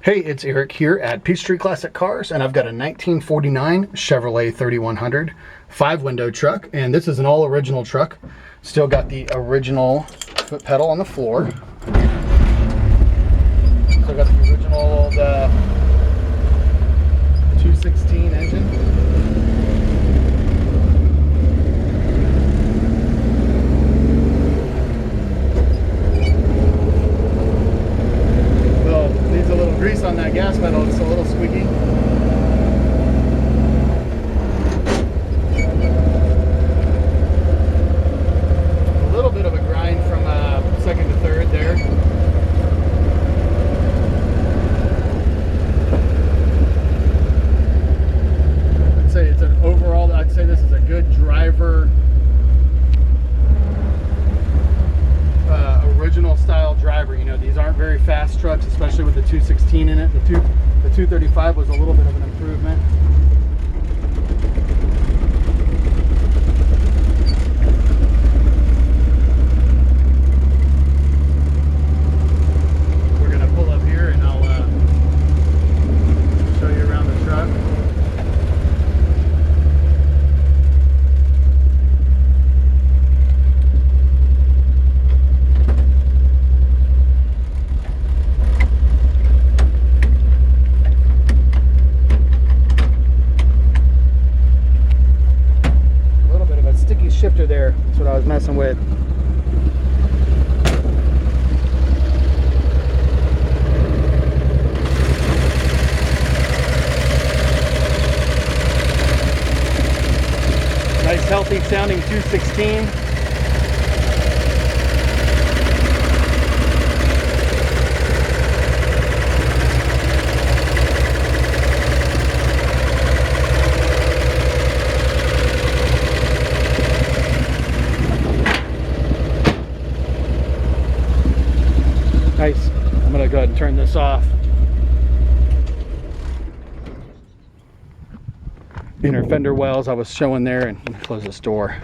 Hey, it's Eric here at Peachtree Classic Cars, and I've got a 1949 Chevrolet 3100 5-window truck, and this is an all original truck. Still got the original foot pedal on the floor. Still got the original old 216 engine. Needs a little grease on that gas pedal, it's a little squeaky. A little bit of a grind from second to third there. I'd say this is a good driver, original style driver. You know, these aren't very fast trucks, especially with the 216 in it. The 235 was a little bit of an improvement. We're gonna pull up here and I'll show you around the truck. Shifter there, that's what I was messing with. Nice healthy sounding 216. Nice. I'm gonna go ahead and turn this off. Inner fender wells I was showing there, and close this door.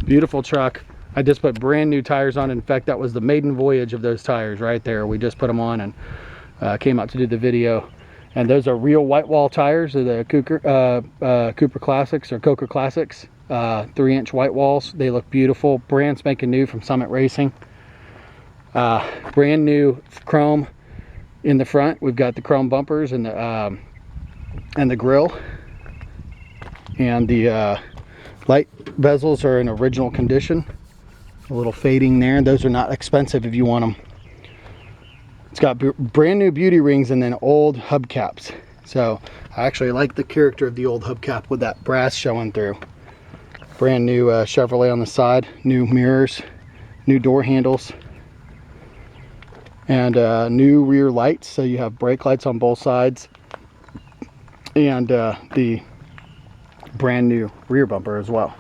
Beautiful truck. I just put brand new tires on. In fact, that was the maiden voyage of those tires right there. We just put them on and came out to do the video. And those are real white wall tires. They're the Cooper Classics or Coker Classics, 3-inch white walls. They look beautiful, brand spanking new from Summit Racing. Brand new chrome in the front. We've got the chrome bumpers and the grill, and the light bezels are in original condition. A little fading there. Those are not expensive if you want them. It's got brand new beauty rings and then old hubcaps. So I actually like the character of the old hubcap with that brass showing through. Brand new Chevrolet on the side, new mirrors, new door handles, and new rear lights. So you have brake lights on both sides, and the brand new rear bumper as well.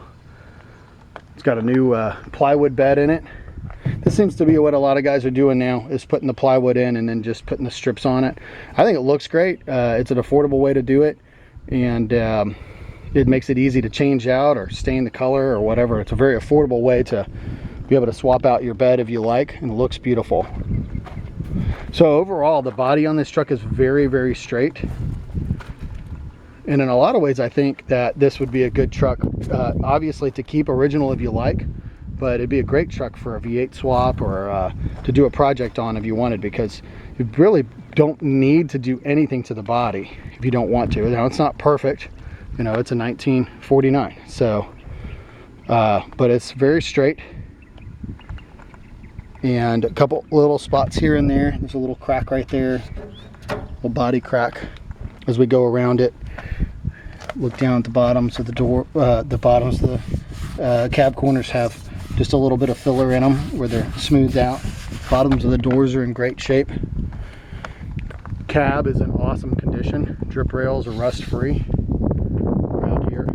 It's got a new plywood bed in it. This seems to be what a lot of guys are doing now, is putting the plywood in and then just putting the strips on it. I think it looks great. It's an affordable way to do it, and it makes it easy to change out or stain the color or whatever. It's a very affordable way to be able to swap out your bed if you like, and it looks beautiful. So overall, the body on this truck is very, very straight. And in a lot of ways, I think that this would be a good truck, obviously to keep original if you like, but it'd be a great truck for a V8 swap or to do a project on if you wanted, because you really don't need to do anything to the body if you don't want to. Now, it's not perfect, you know, it's a 1949, so but it's very straight, and a couple little spots here and there. There's a little crack right there, a little body crack as we go around it. Look down at the bottoms of the door, the bottoms of the cab corners have just a little bit of filler in them where they're smoothed out. Bottoms of the doors are in great shape. Cab is in awesome condition. Drip rails are rust free around here.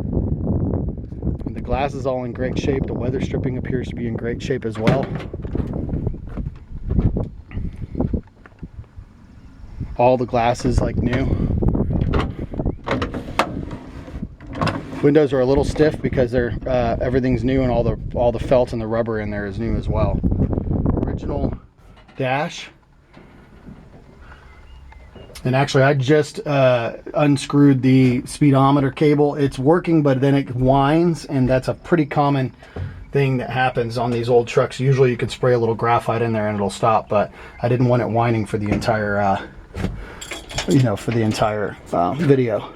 And the glass is all in great shape. The weather stripping appears to be in great shape as well. All the glass is like new. Windows are a little stiff because they're everything's new, and all the felt and the rubber in there is new as well. Original dash. And actually, I just unscrewed the speedometer cable. It's working, but then it whines, and that's a pretty common thing that happens on these old trucks. Usually you can spray a little graphite in there and it'll stop, but I didn't want it whining for the entire for the entire video.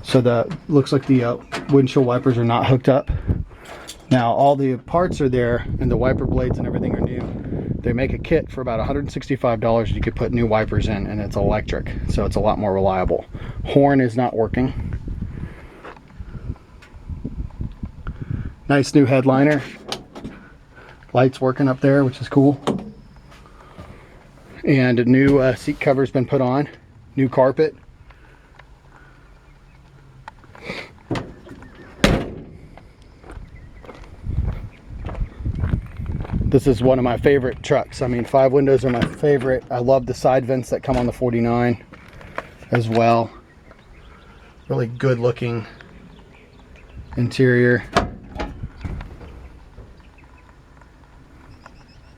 So looks like the windshield wipers are not hooked up. Now all the parts are there, and the wiper blades and everything are new. They make a kit for about $165. You could put new wipers in, and it's electric, so it's a lot more reliable. Horn is not working. Nice new headliner. Lights working up there, which is cool. And a new seat cover's been put on. New carpet. This is one of my favorite trucks. I mean, 5 windows are my favorite. I love the side vents that come on the 49 as well. Really good looking interior.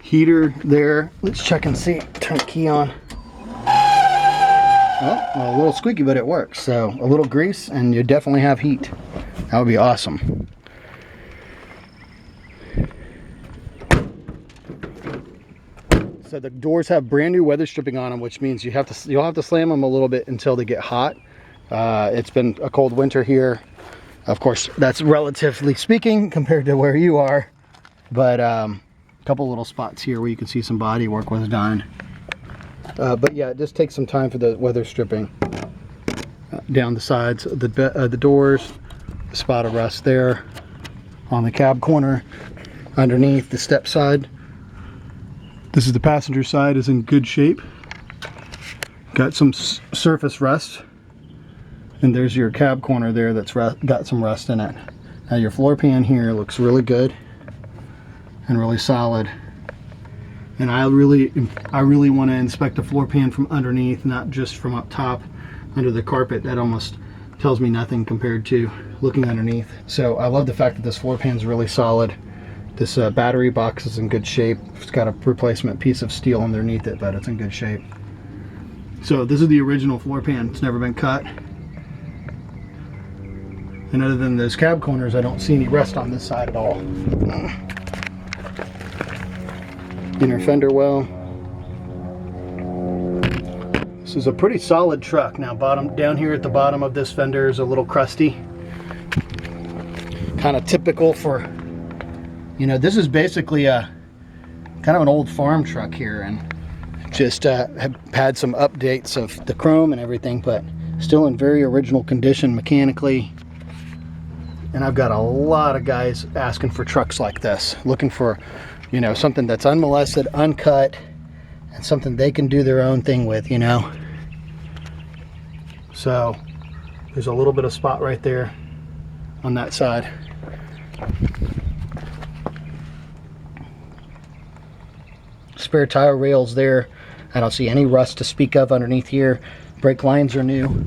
Heater there. Let's check and see. Turn the key on. Oh, well, a little squeaky, but it works. So a little grease and you definitely have heat. That would be awesome. So the doors have brand new weather stripping on them, which means you'll have to slam them a little bit until they get hot. It's been a cold winter here. Of course, that's relatively speaking compared to where you are, but a couple little spots here where you can see some body work was done. But yeah, it just takes some time for the weather stripping. Down the sides of the doors, a spot of rust there on the cab corner, underneath the step side. This is the passenger side, is in good shape. Got some surface rust, and there's your cab corner there that's got some rust in it. Now your floor pan here looks really good and really solid. And I really want to inspect the floor pan from underneath, not just from up top under the carpet. That almost tells me nothing compared to looking underneath. So I love the fact that this floor pan is really solid. This battery box is in good shape. It's got a replacement piece of steel underneath it, but it's in good shape. So this is the original floor pan. It's never been cut. And other than those cab corners, I don't see any rust on this side at all. Inner fender well. This is a pretty solid truck. Now down here at the bottom of this fender is a little crusty. Kind of typical for, this is basically a kind of an old farm truck here, and just have had some updates of the chrome and everything, but still in very original condition mechanically. And I've got a lot of guys asking for trucks like this, looking for something that's unmolested, uncut, and something they can do their own thing with, So there's a little bit of spot right there on that side. Spare tire rails there. I don't see any rust to speak of underneath here. Brake lines are new.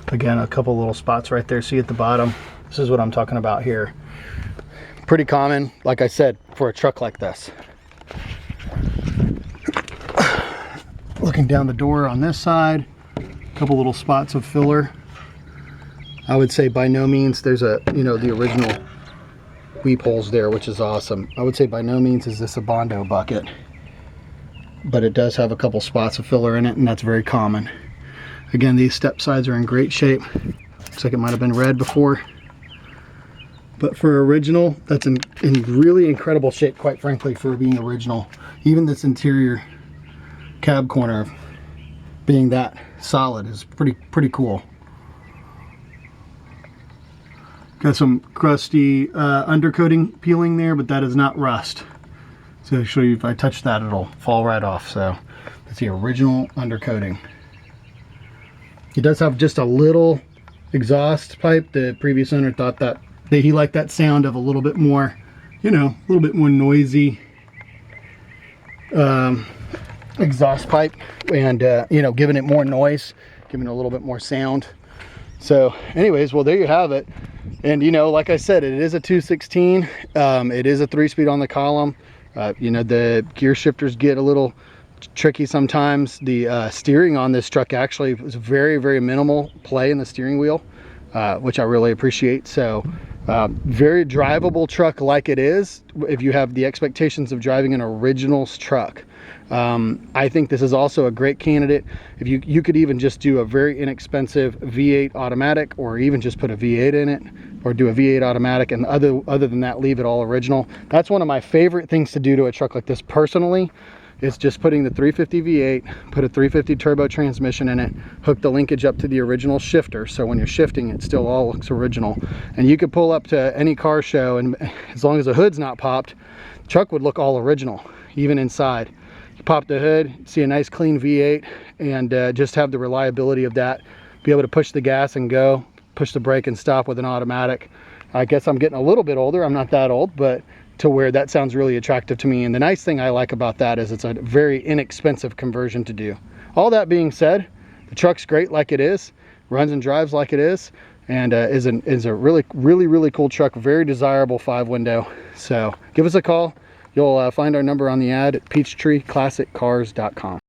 Again, a couple little spots right there. See at the bottom. This is what I'm talking about here. Pretty common, like I said, for a truck like this. Looking down the door on this side, a couple little spots of filler. I would say by no means there's the original weep holes there, which is awesome. I would say by no means is this a Bondo bucket, but it does have a couple spots of filler in it, and that's very common. Again, these step sides are in great shape. Looks like it might have been red before. But for original, that's in really incredible shape, quite frankly, for being original. Even this interior cab corner being that solid is pretty cool. Got some crusty undercoating peeling there, but that is not rust. So I'll show you, if I touch that, it'll fall right off. So that's the original undercoating. It does have just a little exhaust pipe. The previous owner thought that he liked that sound of a little bit more, a little bit more noisy exhaust pipe, and you know, giving it more noise, giving it a little bit more sound. So anyways, well, there you have it. And you know, like I said, it is a 216. It is a 3-speed on the column. You know, the gear shifters get a little tricky sometimes. The steering on this truck actually was very, very minimal play in the steering wheel, which I really appreciate. So very drivable truck like it is, if you have the expectations of driving an originals truck. I think this is also a great candidate. If you could even just do a very inexpensive V8 automatic, or even just put a V8 in it, or do a V8 automatic, and other than that, leave it all original. That's one of my favorite things to do to a truck like this personally. It's just putting the 350 V8, put a 350 turbo transmission in it, hook the linkage up to the original shifter, so when you're shifting, it still all looks original. And you could pull up to any car show, and as long as the hood's not popped, the truck would look all original, even inside. You pop the hood, see a nice clean V8, and just have the reliability of that. Be able to push the gas and go, push the brake and stop with an automatic. I guess I'm getting a little bit older, I'm not that old, but to where that sounds really attractive to me. And the nice thing I like about that is it's a very inexpensive conversion to do. All that being said, the truck's great like it is, runs and drives like it is, and is a really cool truck, very desirable 5-window. So give us a call. You'll find our number on the ad at peachtreeclassiccars.com.